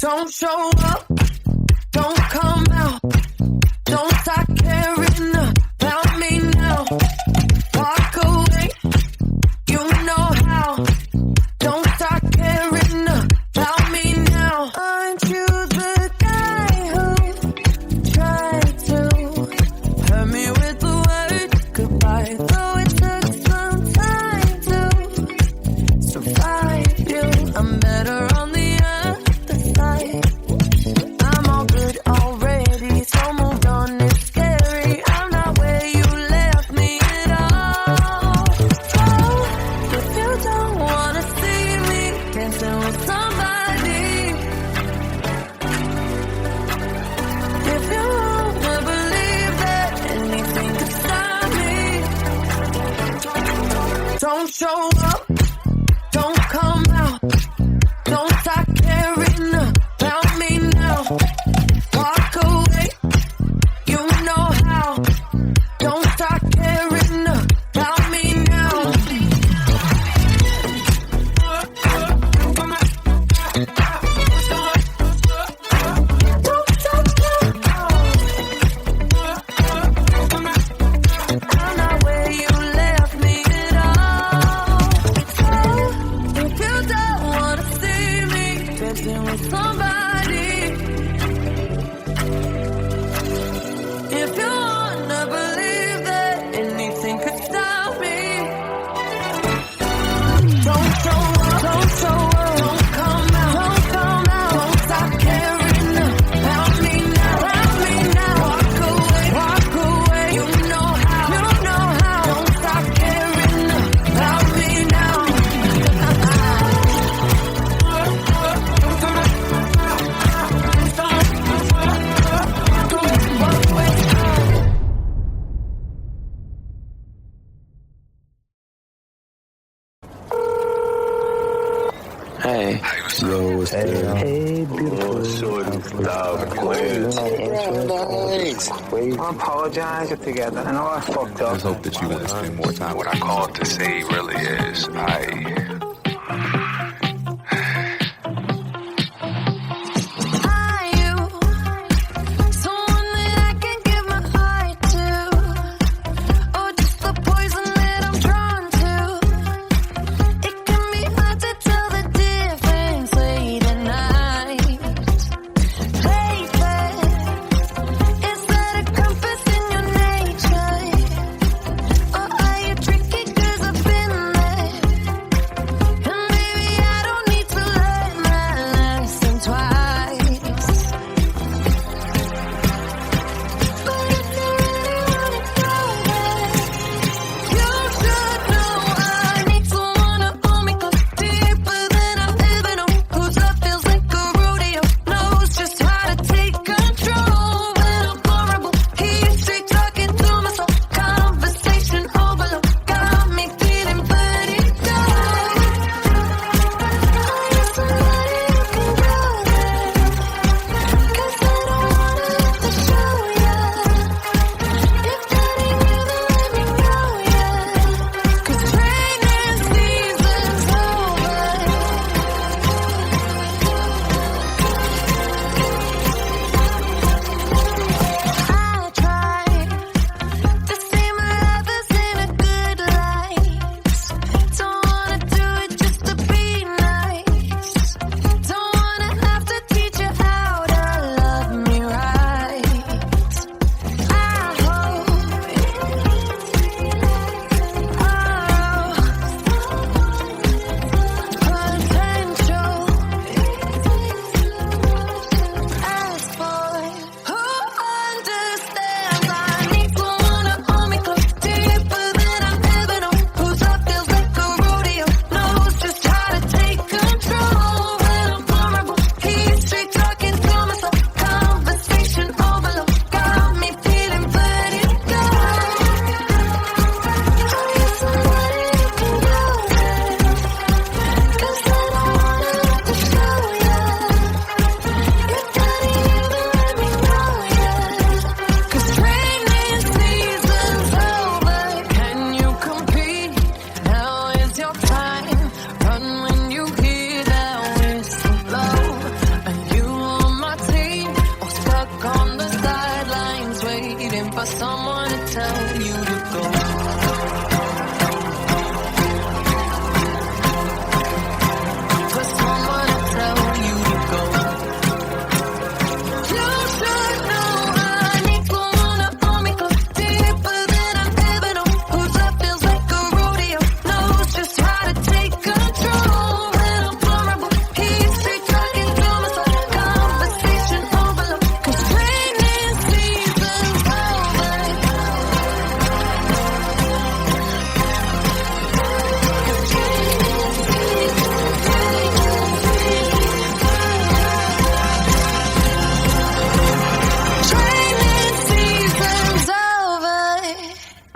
Don't show up, don't come out, don't start caring about me now. Walk away, you know how. Don't start caring about me now. Aren't you the guy who tried to hurt me with the word goodbye? Though it took some time to survive you, I'm better on the other side. I'm all good already, so moved on, it's scary. I'm not where you left me at all. So, if you don't wanna see me dancing with somebody, if you wanna believe that anything could stop me, don't show up, don't come out, don't start caring about me now. Walk away, you know how. Don't start caring about me now. Don't start caring. I'm not where you left me at all. So, if you don't wanna see me dancing with somebody, if you wanna believe that anything could stop me, don't show up, don't show up, don't come out, don't come out, don't stop caring about me now, walk away, you know how, don't stop caring about me now. Hey. Yo, what's good? Hey, beautiful. Oh, shorty, stop playing. I apologize if together. I know I fucked I up. just hope that you're going to spend more time. What I called to say really is Are you someone that I can give my heart to, or just the poison that I'm drawn to? It can be hard to tell the difference late at night. Lately, is that a compass in your nature, or are you tricky? 'Cause I've been there.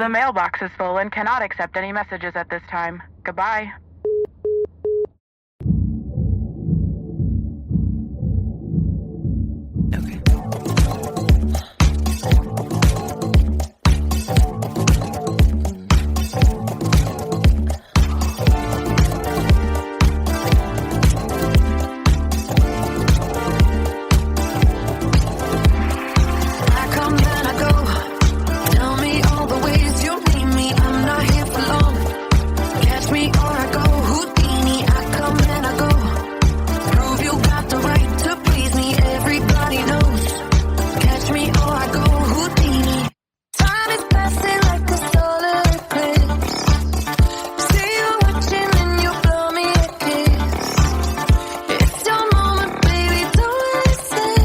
The mailbox is full and cannot accept any messages at this time. Goodbye. Okay. I come and I go. Tell me all the ways you need me. I'm not here for long. Catch me or I go Houdini. I come and I go. Prove you got the right to please me. Everybody knows. Catch me or I go Houdini. Time is passing like a solar eclipse. See you watching and you blow me a kiss. It's your moment, baby, don't listen.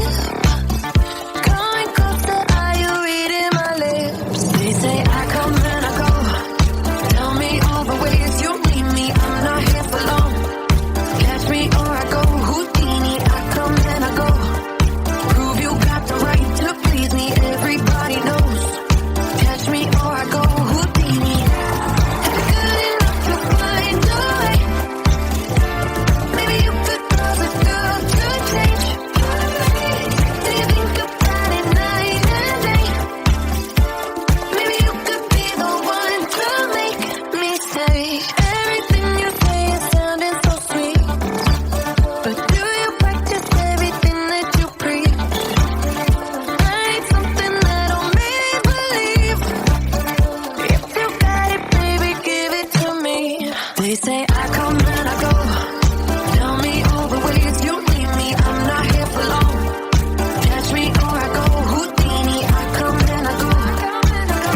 Coming closer, are you reading my lips? They say I come and I go. Tell me all the ways you need me. I'm not here for long. Catch me or I go Houdini. I come and I go. Prove you got the right to please me. Everybody knows. Catch me or I go Houdini. Good enough to find a way. Maybe you could cause a girl to change. Do you think about it night and day? Maybe you could be the one to make me say everything you say is sounding so sweet. But do you practice everything that you preach? I need something that'll make me believe. If you got it, baby, give it to me. They say I come and I go. Tell me all the ways you need me. I'm not here for long. Catch me or I go Houdini. I come and I go.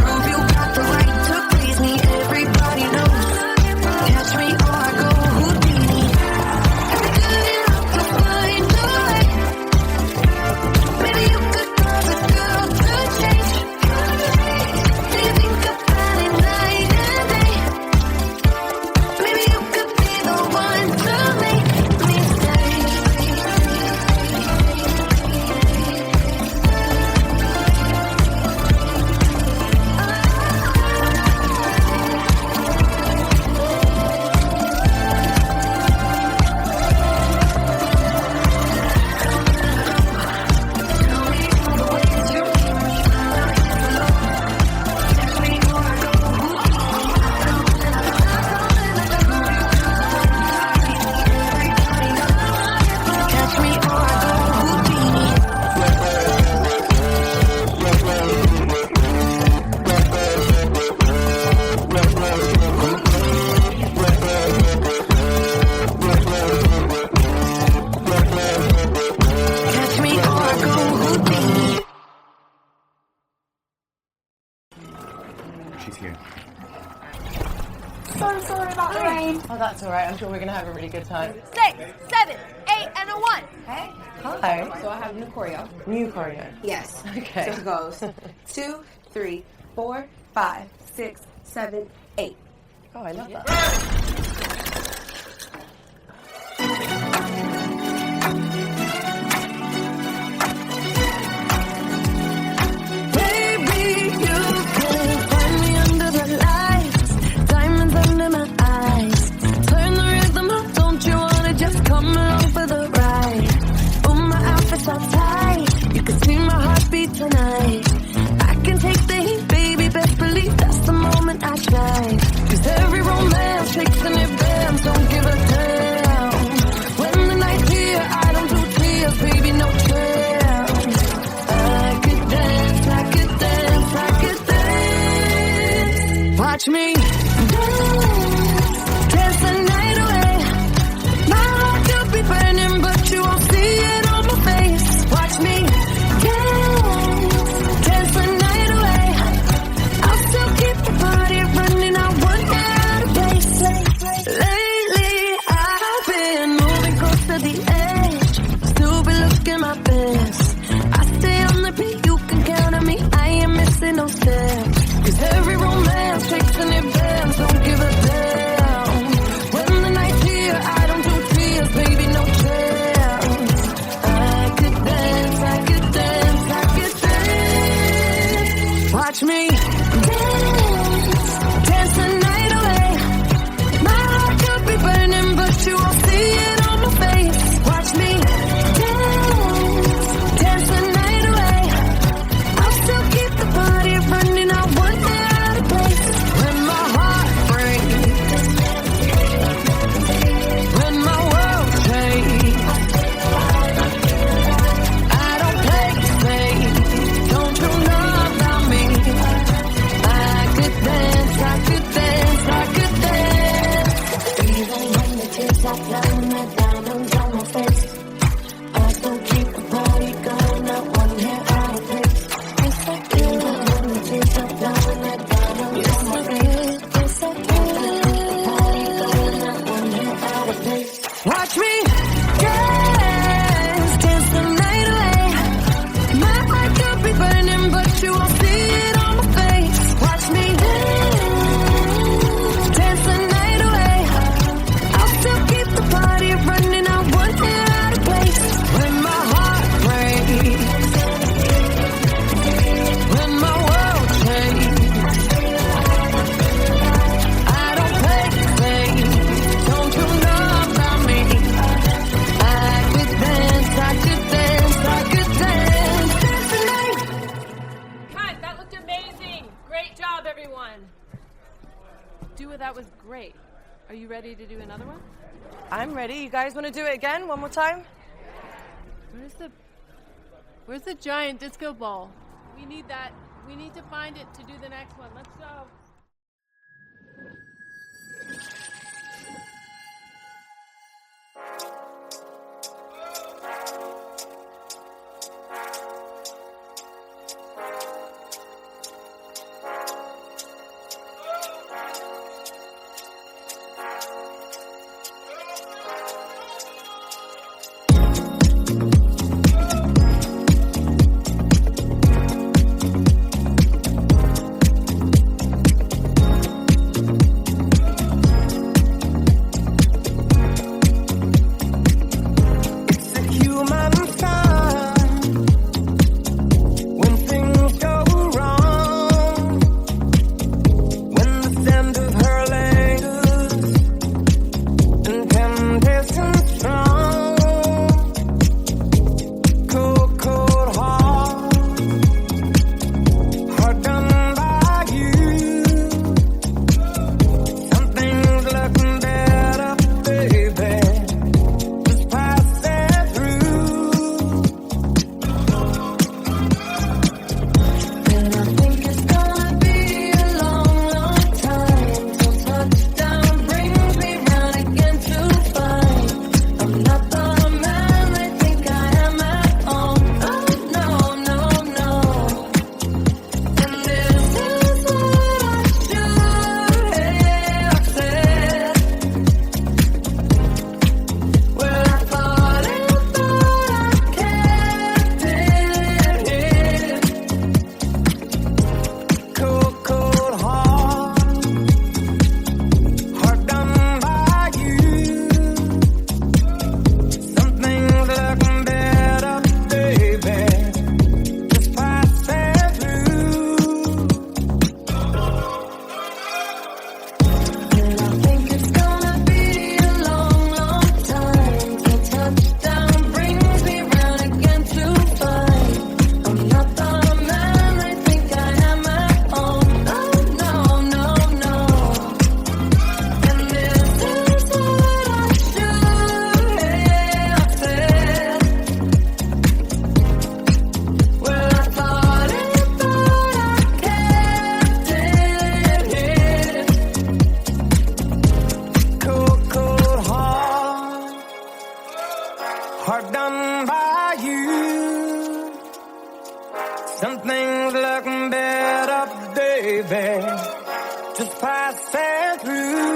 Prove you got the right to please me. Everybody knows. Catch me or I go Houdini. Good enough to find a way. Maybe you could cause a girl to change. Do you think about it night and day? Maybe you could be the one to make me stay. Catch me or I go Houdini. Catch me or I go Houdini. She's here. So sorry about the rain. Oh, that's all right. I'm sure we're going to have a really good time. 6, 7, 8, and a 1. Hey. Hi. So I have new choreo. New choreo. Yes. Okay. So it goes 2, 3, 4, 5, 6, 7, 8. Oh, I love that. Baby, you can find me under the lights, diamonds under my eyes. Turn the rhythm up, don't you wanna just come along for the ride? Oh, my outfit's all tight, you can see my heartbeat tonight. I can take the heat, baby, best believe that's the moment I shine. 'Cause every romance takes an great. Are you ready to do another one? I'm ready. You guys want to do it again? One more time? Where's the giant disco ball? We need that. We need to find it to do the next one. Let's go. Hard done by you. Some things look better, baby, just passing through.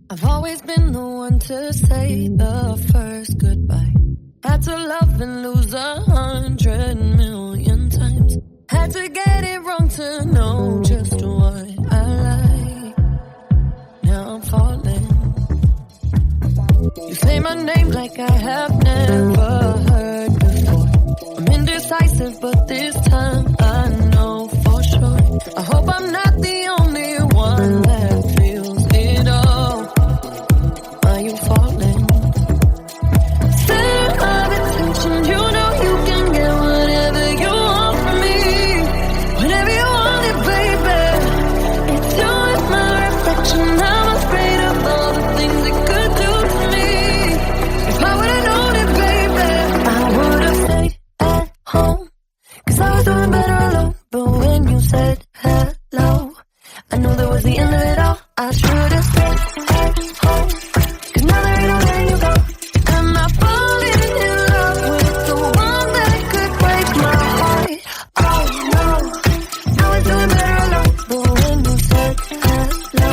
I've always been the one to say the first goodbye. Had to love and lose 100 million times. Had to get it wrong to know just what I like. Now I'm falling. You say my name like I have never heard before. I'm indecisive. possessive, but this time I know for sure. I hope I'm not the only one that feels it all. Are you falling? Center of attention, you know you can get whatever you want from me. Whenever you want it, baby. It's you and my reflection. I'm afraid of all the things it could do to me. If I would've known it, baby, I would've stayed at home. 'Cause I was doing better alone. But when you said hello, I knew that was the end of it all. I should've stayed at home. 'Cause now there ain't no letting you go. Am I falling in love with the one that could break my heart? Oh no, I was doing better alone. But when you said hello,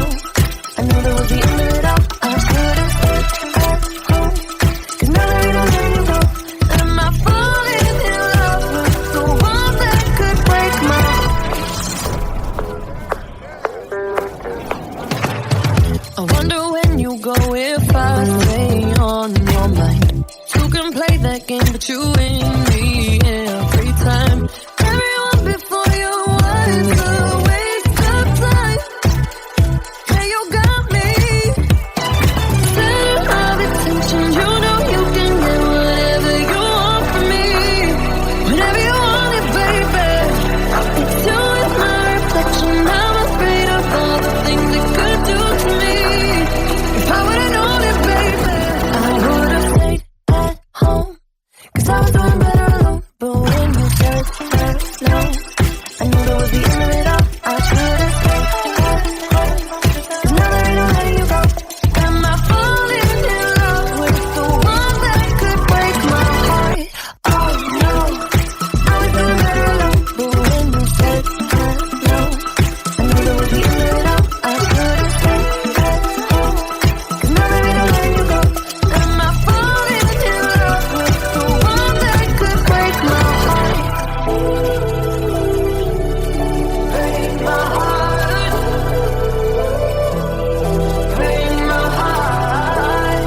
I knew that was the end of it all. I should've stayed at home. 'Cause now there ain't no letting you go. Am I falling in love with the one that could break my heart? I wonder when you go if I stay on your mind. You can play that game, but you win me every time. Everyone before you was a waste of time. Hey, you got me. Center of attention, you know you can get whatever you want from me. Whenever you want it, baby. It's you and my reflection. I'm afraid of all the things it could do to me. If I would've known it, baby, I would've stayed at home. 'Cause I was doing better alone. But when you said hello, I knew that was the end of it all. I should've stayed at home. 'Cause now there ain't no letting you go. Am I falling in love with the one that could break my heart? Oh no, I was doing better alone. But when you said hello, I knew that was the end of it all. I should've stayed at home. 'Cause now there ain't no letting you go. Am I falling in love with the one that could break my heart? Break my heart. Break my heart.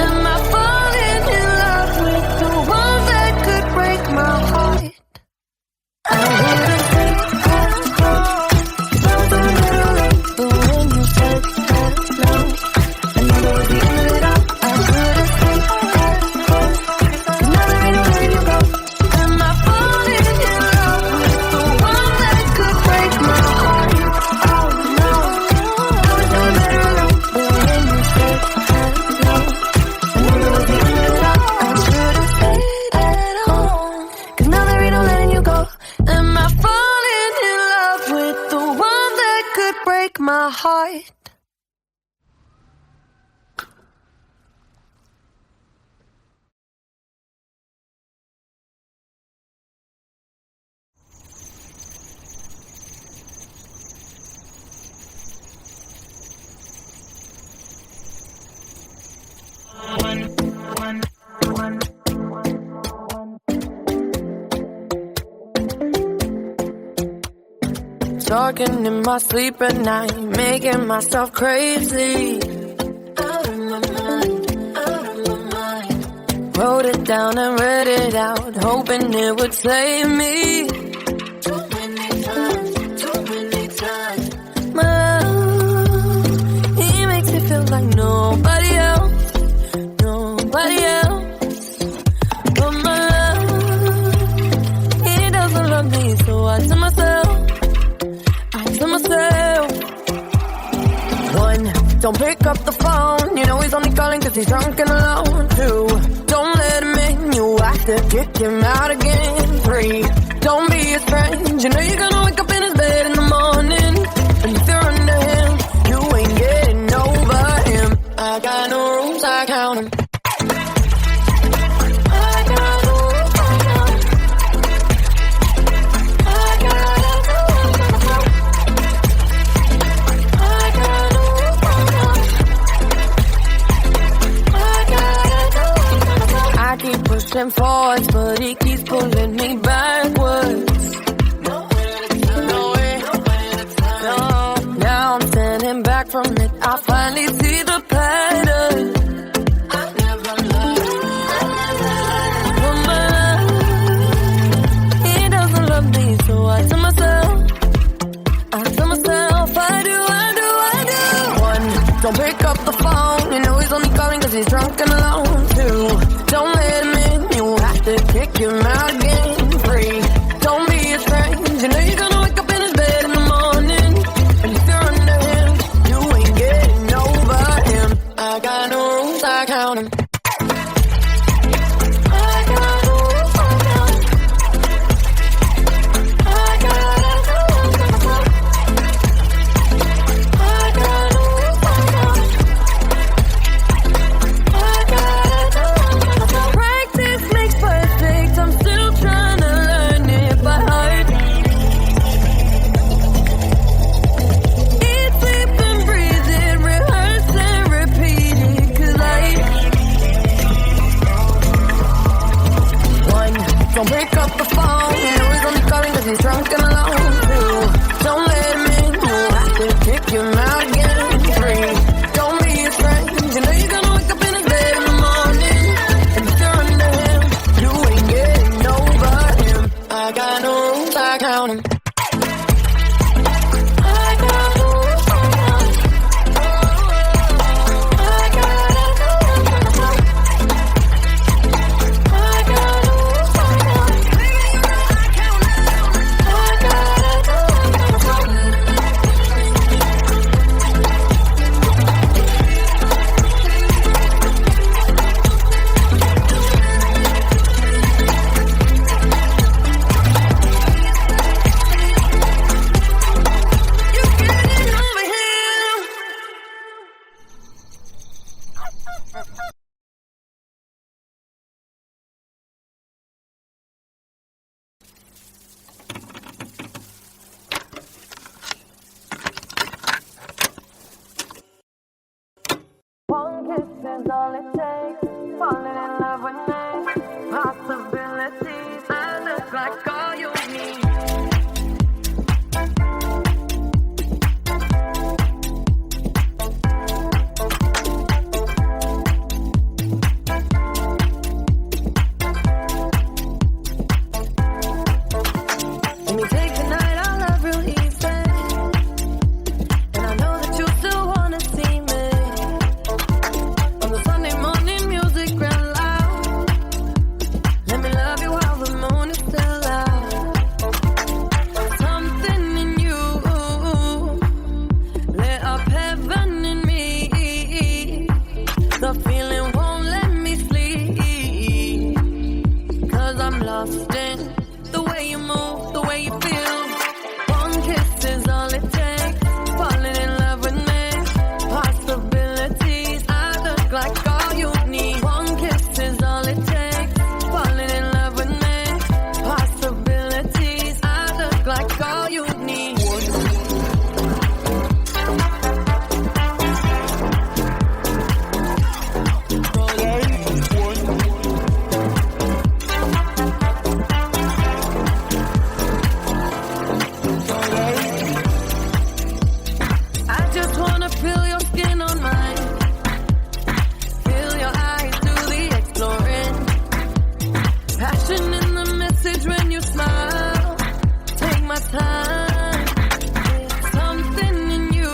Am I falling in love with the one that could break my heart? I would've stayed at home. 'Cause I was doing better alone. But when you said hello, I knew that was the end of it all. I should've stayed at home. 'Cause now there ain't no letting you go. Am I falling in love with the one that could break my heart? Oh no, I was doing better alone. But when you said hello, I knew that was the end of it all. I should've stayed at home. 'Cause now there ain't no letting you go. Am I falling in love with the one that could break my heart? Talking in my sleep at night, making myself crazy. Out of my mind, out of my mind. Wrote it down and read it out, hoping it would save me. Too many times. My love, he makes me feel like nobody else, nobody else. But my love, he doesn't love me, so I tell myself. One, don't pick up the phone. You know he's only calling 'cause he's drunk and alone. Two, don't let him in. You have to kick him out again. Three, don't be his friend. You know you're gonna wake up in his bed in the morning. And if you're under him, you ain't getting over him. I got no rules, I count them. Pushing forwards, but he keeps pulling me backwards. Nowhere to turn, nowhere. don't pick up the phone. You know he's only calling cause he's drunk and alone too. Don't let him in, you have to kick him out again. Free, don't be his friend. You know you're gonna wake up in his bed in the morning. And if you're under him, you ain't getting over him. I got no rules, I count him. Don't pick up the phone, you know he's only calling cause he's drunk and alone too. Don't let him in, you have to kick him out again. Free, don't be his friend. You know you're gonna wake up in his bed in the morning. And if you're under him, you ain't getting over him. I got no rules, I count him. One kiss is all it takes. Falling in love with me. Possibilities. I look like all you need. Let me take the night, I love real easy. And I know that you still wanna see me. On the Sunday morning, music ran loud. Let me love you while the moon is still out. Something in you lit up heaven in me. The feeling won't let me sleep. Cause I'm lost in the way you move, the way you feel. One kiss is all it takes. Falling in love with me. Possibilities. I look like all you need. One kiss is all it takes. Falling in love with me. Possibilities. I look like all you need. I just wanna feel your skin on mine. Feel your eyes do the exploring. Passion in the message when you smile. Take my time. Something in you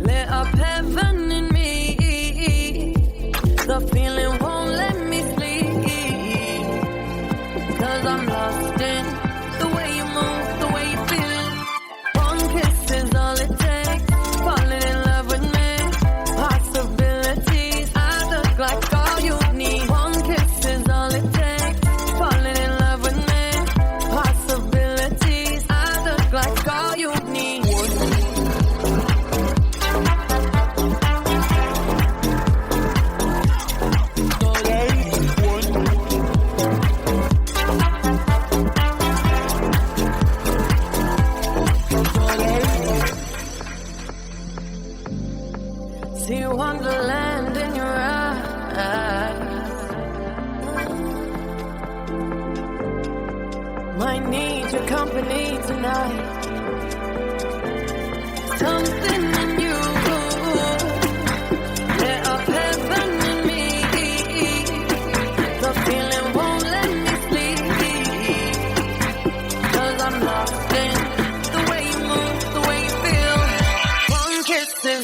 lit up heaven in me. The feeling won't let me sleep. Cause I'm lost in the way you move, the way you feel. One kiss is all it takes. Falling in love with me. Possibilities. I look like all you need. One kiss is all it takes. Falling in love with me. Possibilities. I look like all you need. See wonderland in your eyes. Might need your company tonight. Something in you lit up heaven in me. The feeling won't let me sleep. Cause I'm lost in the way you move, the way you feel. One kiss is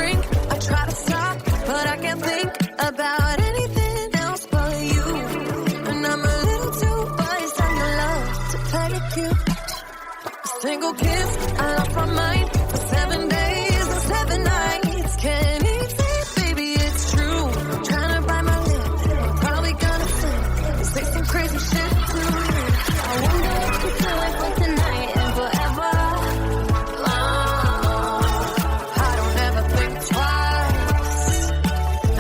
drink. I try to stop, but I can't think about anything else but you. And I'm a little too biased and in love to play it cute. A single kiss, I lost my mind for 7 days and 7 nights. Can't even, baby, it's true. Trying to bite my lip, I'm probably gonna slip and say some crazy shit to you. I wonder if you feel like for tonight and forever. I don't ever think twice,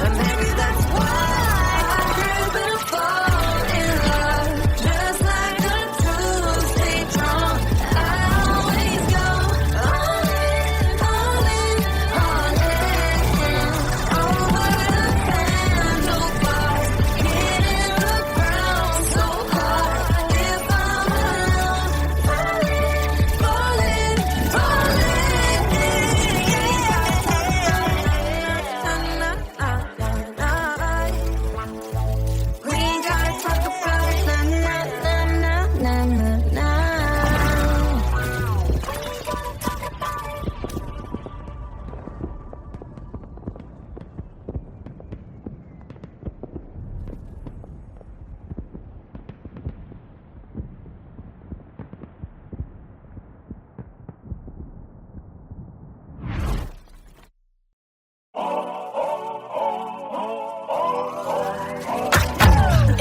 and maybe that's why I can't fall in love. Just like a Tuesday drunk, I always go all in, all in, all in. Over the handlebars, hitting the ground so hard. If I'm alone, falling, we ain't gotta talk about it,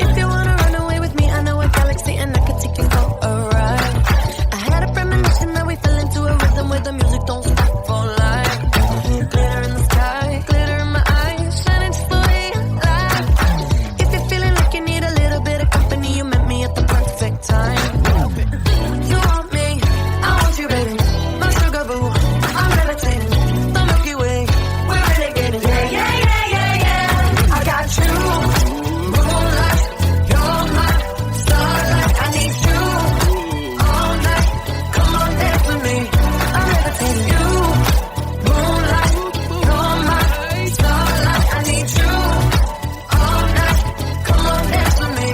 If you wanna run away with me, I know a galaxy and I could take you for a ride. I had a premonition that we fell into a rhythm where the music don't stop for life. Glitter in the sky, glitter in my eyes, shining just the way I like. If you're feeling like you need a little bit of company, you met me at the perfect time. You want me, I want you, baby. My sugar boo, I'm levitating. The Milky Way, we're renegading. Yeah, yeah, yeah, yeah, yeah. I got you. Moonlight, you're my starlight. I need you all night. Come on, dance with me. I'm levitating. You, moonlight, you're my starlight. I need you all night. Come on, dance with me.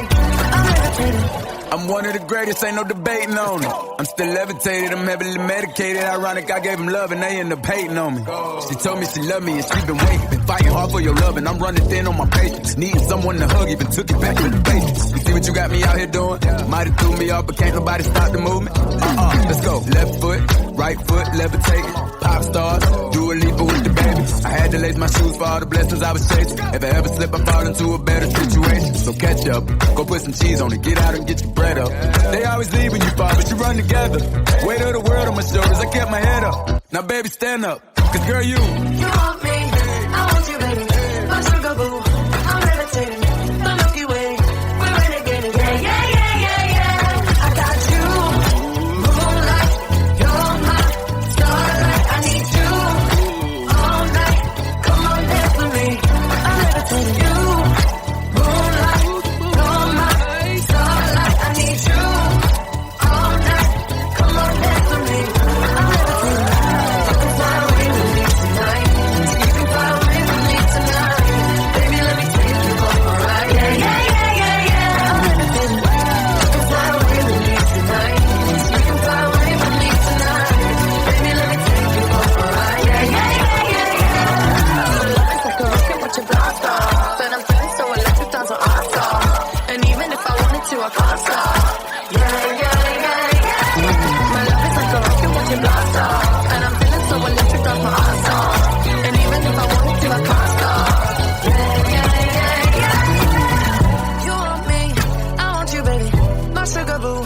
I'm levitating. I'm one of the greatest, ain't no debating on it. I'm still levitated, I'm heavily medicated. Ironic, I gave him love and they end up hating on me. She told me she loved me and she been waiting. Been fighting hard for your love and I'm running thin on my patience. Needing someone to hug, even took it back to the basics. You see what you got me out here doing? Might have threw me off, but can't nobody stop the movement. Let's go. Left foot, right foot, levitating. Pop stars, Dua Lipa with the baby. I had to lace my shoes for all the blessings I was chasing. If I ever slip, I fall into a better situation. So catch up, go put some cheese on it, get out and get your bread up. They always leave when you fall, but you run together. Weight of the world on my shoulders, I kept my head up. Now baby, stand up, cause girl, you want me, I want you, baby. My sugar boo, I'm levitating. The Milky Way, we're renegading. Yeah, yeah, yeah, yeah, yeah. I got you, moonlight, you're my starlight. I need you all night. Come on, dance with me. I'm levitating. You, moonlight, you're my starlight. I need you all night. Come on, dance with me. I'm levitating. You can fly away with me tonight. You can fly away with me tonight. Baby, let me take you for a ride. Yeah, yeah, yeah, yeah, yeah. I'm levitating. You can fly away with me tonight. You can fly away with me tonight. Baby, let me take you for a ride. Yeah, yeah, yeah, yeah, yeah. It's like a rocket with your blast off. And I'm feeling so electric, that's what I saw. And even if I wanted to, I can't stop. Yeah, yeah, yeah, yeah. My love is like a rocket with your blast off. And I'm feeling so electric, that's my ass off. And even if I wanted to, I can't stop. Yeah, yeah, yeah, yeah. You want me, I want you, baby. My sugar boo,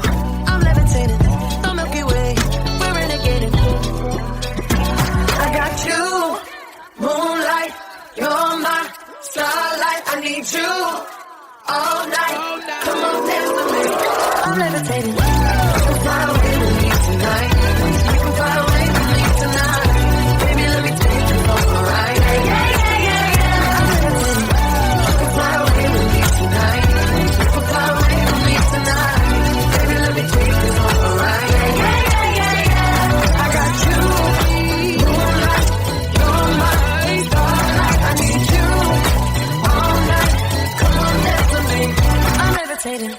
I'm levitating. The Milky Way, we're renegading. I got you, moonlight, you're my starlight. I need you all night. Come on, dance with me. I'm levitating. You can fly away with me tonight. You can fly away with me tonight. Baby, let me take you for a ride. Yeah, yeah, yeah, yeah, yeah. I'm levitating. You can fly away with me tonight. You can fly away with me tonight. Baby, let me take you for a ride. Yeah, yeah, yeah, yeah, yeah. I got you, moonlight, you're my starlight. I need you all night. Come on, dance with me. I'm levitating.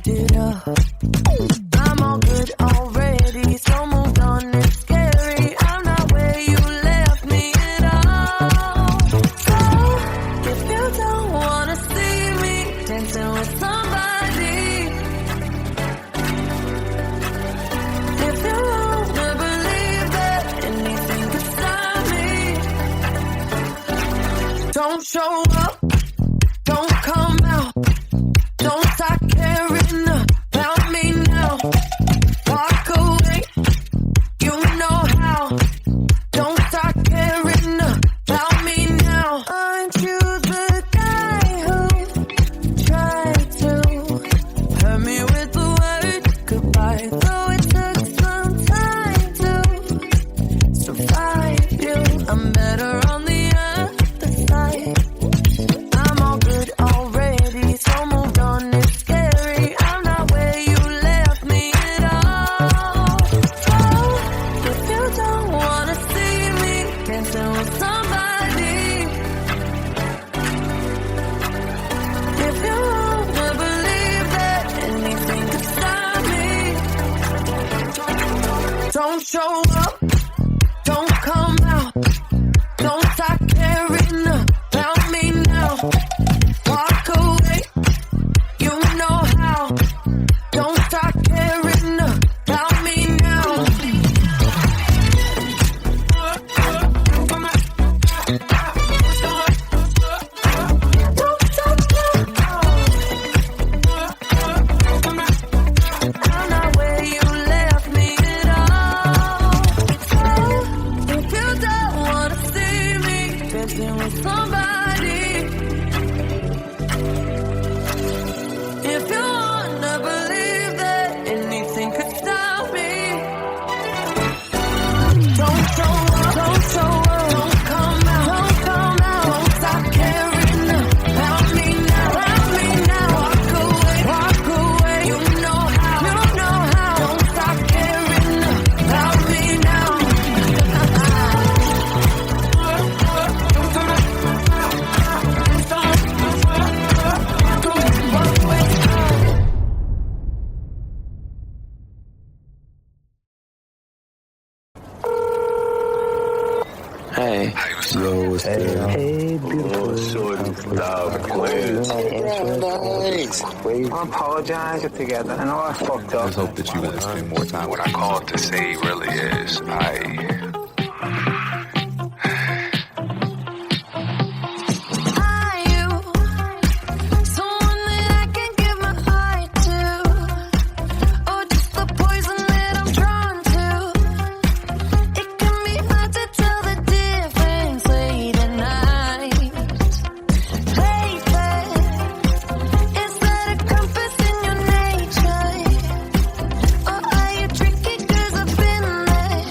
fucked it up. I'm all good already, so moved on, it's scary. I'm not where you left me at all. So, if you don't wanna see me dancing with somebody, if you wanna believe that anything could stop me, don't show up, don't come out, don't stop caring about me now. Walk away, you know how. Don't stop caring about me now. Aren't you the guy who tried to hurt me with the word goodbye? Though it took some time to survive you, I'm better on the other side. I'm all good already, so moved on, it's scary. I'm not where you left me at all. So, if you don't wanna see me dancing with somebody, if you wanna believe that anything could stop me, don't show up, don't come out, don't stop caring about me now. Walk away, you know how. Don't stop caring about me now. Don't stop caring. I'm not where you left me at all. So, if you don't wanna see me dancing with somebody, if you wanna believe that anything could stop me, don't show up, don't show up, don't come out, don't come out, don't stop caring about me now, walk away, you know how, don't stop caring about me now. Hey. Yo, what's Hey, beautiful. acclaimed. I apologize together. I know I fucked I up. just hope that you guys spend more time. What I called to say really is Are you someone that I can give my heart to, or just the poison that I'm drawn to? It can be hard to tell the difference late at night. Baby, is that a compass in your nature, or are you tricky 'cause I've been there?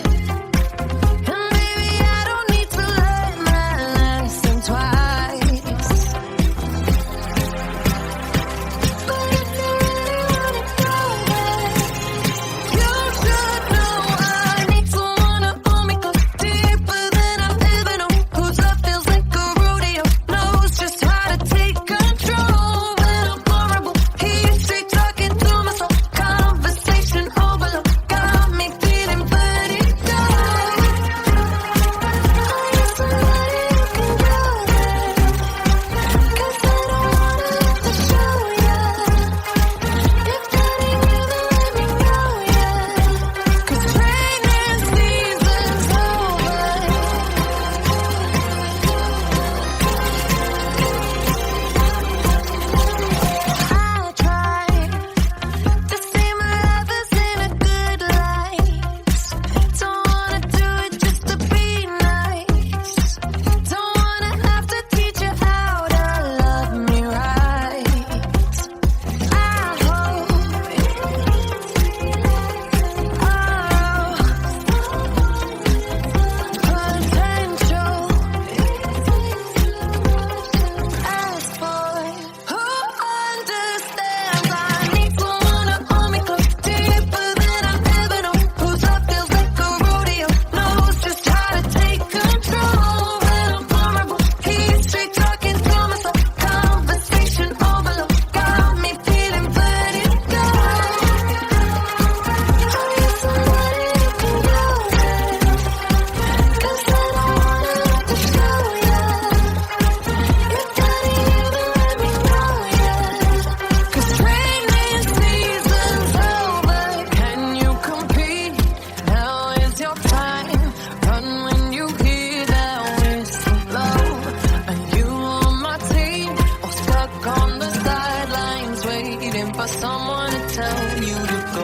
for someone to tell you to go.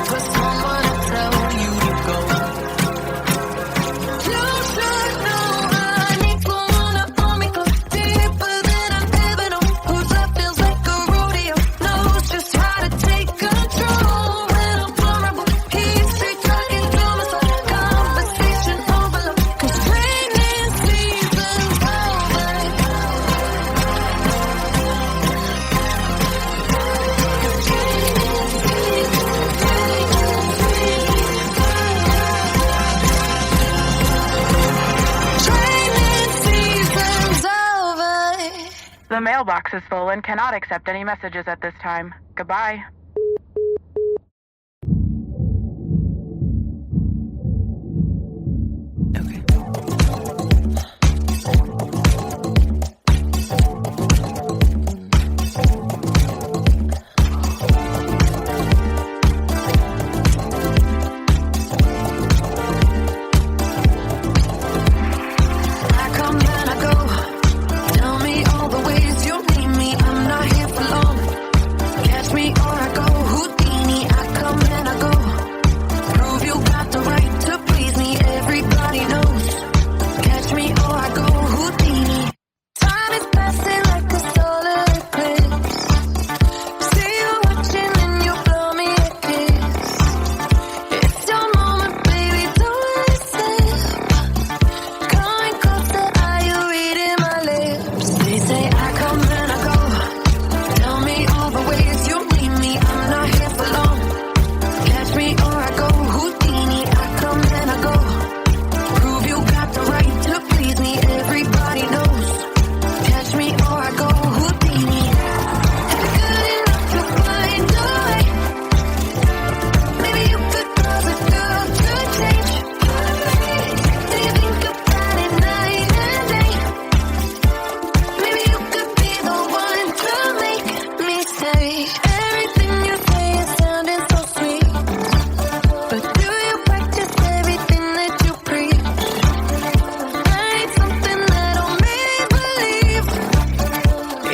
For someone to tell you to go. You should know I need someone to hold me close, deeper than I've ever known. Whose love feels like a rodeo, knows just how to take control. When I'm vulnerable, keeps me talking to myself. Conversation overload, 'cause raining season's over. Raining season's over. The mailbox is full and cannot accept any messages at this time. Goodbye. I come and I go. Tell me all the ways you need me. I'm not here for long. Catch me or I go Houdini. I come and I go. Prove you got the right to please me. Everybody knows. Catch me or I go Houdini. Time is passing like a solar eclipse. See you watching and you blow me a kiss. It's your moment, baby, don't let it slip. Coming closer, are you reading my lips? They say I come and I go. Tell me all the ways you need me. I'm not here for long. Catch me or I go Houdini. I come and I go. Prove you got the right to please me. Everybody knows. Catch me or I go Houdini. Good enough to find a way. Maybe you could cause a girl to change. Do you think about it night and day? Maybe you could be the one to make me say everything you say is sounding so sweet. But do you practice everything that you preach? I need something that'll make me believe.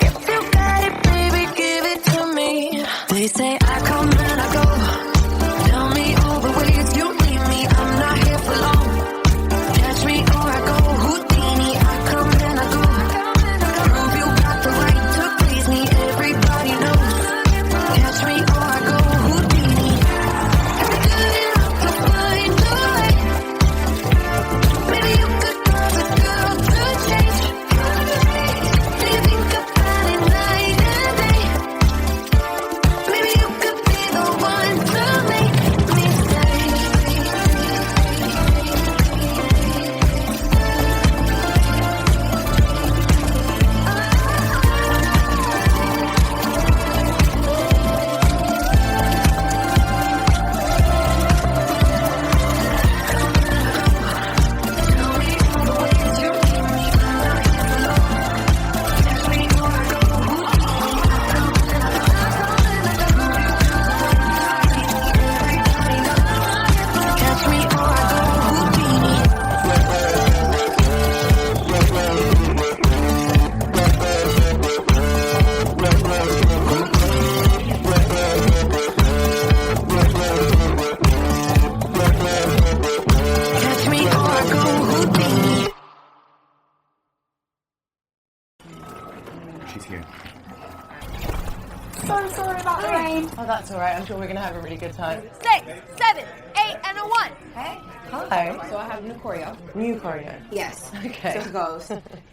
If you got it, baby, give it to me. They say I come and I go. Tell me all the ways you need me. I'm not here for long. Catch me or I go Houdini. I come and I go. Prove you got the right to please me. Everybody knows. Catch me or I go Houdini. Good enough to find a way. Maybe you could cause a girl to change. Do you think about it night and day? Maybe you could be the one to make me stay. Catch me or I go Houdini. Catch me or I go Houdini. She's here. So sorry about the rain. Oh, that's all right. I'm sure we're going to have a really good time. 6, 7, 8, and a 1. Hey. Hi. So I have new choreo. New choreo. Yes. Okay. So it goes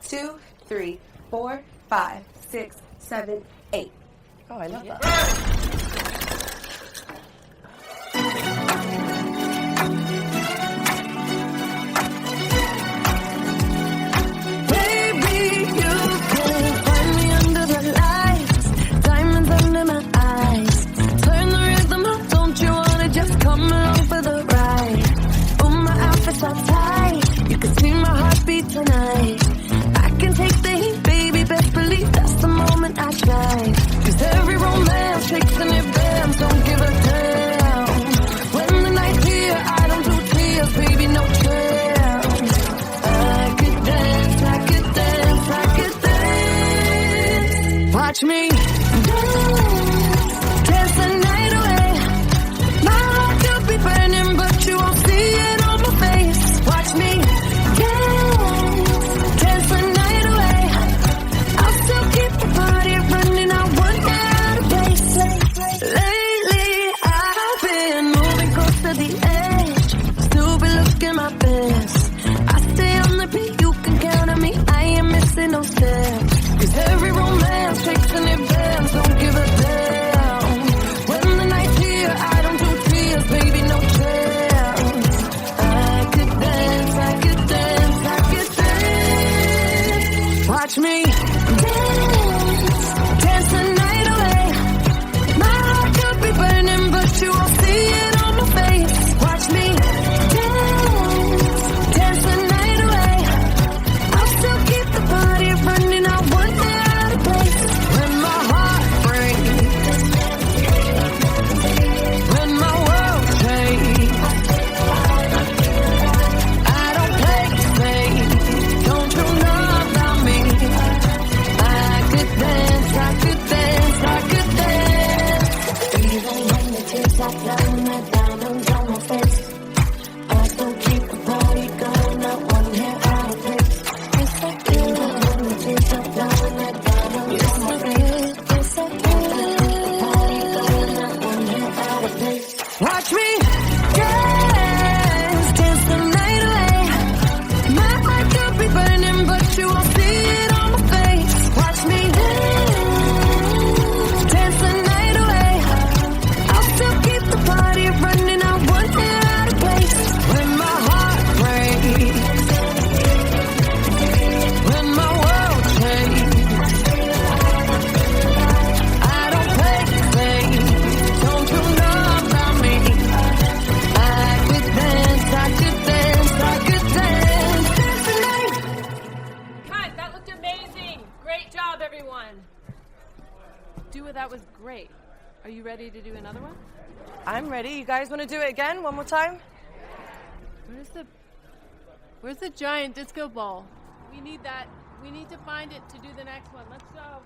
2, 3, 4, 5, 6, 7, 8. Oh, I love that. Baby, you can find me under the lights, diamonds under my eyes. Turn the rhythm up, don't you wanna just come along for the ride? Oh, my outfit's all tight, you can see my heartbeat tonight. I can take the heat, baby, best believe that's the moment I shine. 'Cause every romance takes Watch me dance the night away. My heart could be burning, but you won't see it on my face. Watch me dance the night away. I'll still keep the party running. I won't get out of place. Lately, I've been moving close to the edge. Still be looking my best. I stay on the beat, you can count on me. I ain't missing no steps. 'Cause every romance takes an advance, don't give a damn. When the night's here, I don't do tears, baby, no chance. I could dance, I could dance, I could dance. Watch me dance the night away. My heart could be burning, but you won't see it on my face. Watch me dance the night away. I'll still keep the party running. I want it out of place. When my heart breaks, when my world shakes, I don't play safe. Don't you know about me? I could dance, I could dance, I could dance. Even when the tears are flowing, the diamonds on my face, I still keep the party going. Not one hair out of place. It's so good when the tears are flowing, the diamonds on my face. It's so good. Party going, not one hair out of place. Watch me dance the night away. My heart could be burning, but you won't see it on my face. Watch me dance the night away. I'll still keep the party running. I want it out of place. When my heart breaks, when my world shakes, I don't play safe. Don't you know about me? I could dance, I could dance, I could dance. Dance the night. Cut, that looked amazing. Great job, everyone. Dua, that was great. Are you ready to do another one? I'm ready. You guys want to do it again? One more time? Where's the giant disco ball? We need that. We need to find it to do the next one. Let's go.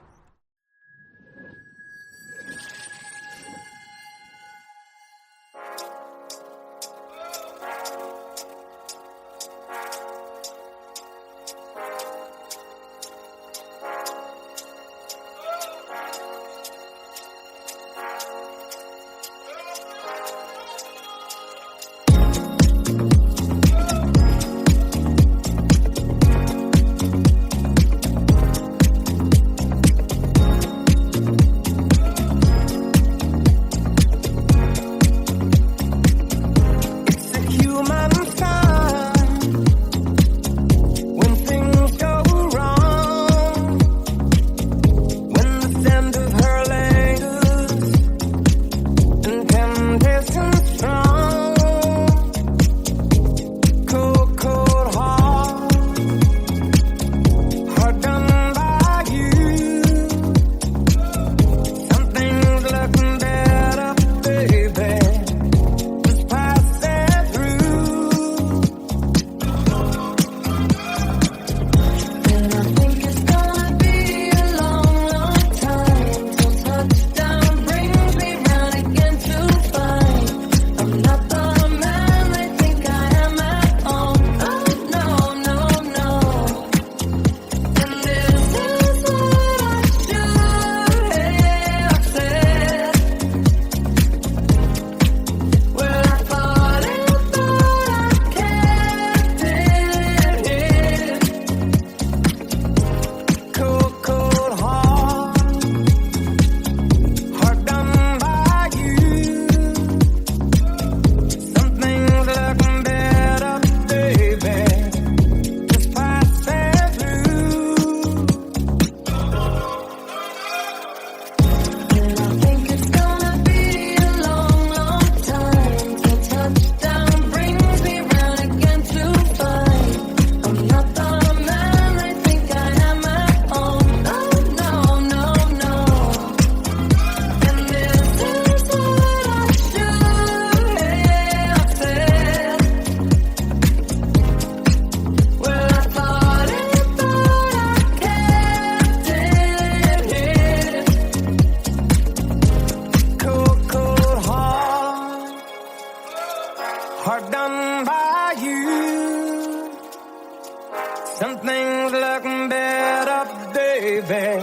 better, baby.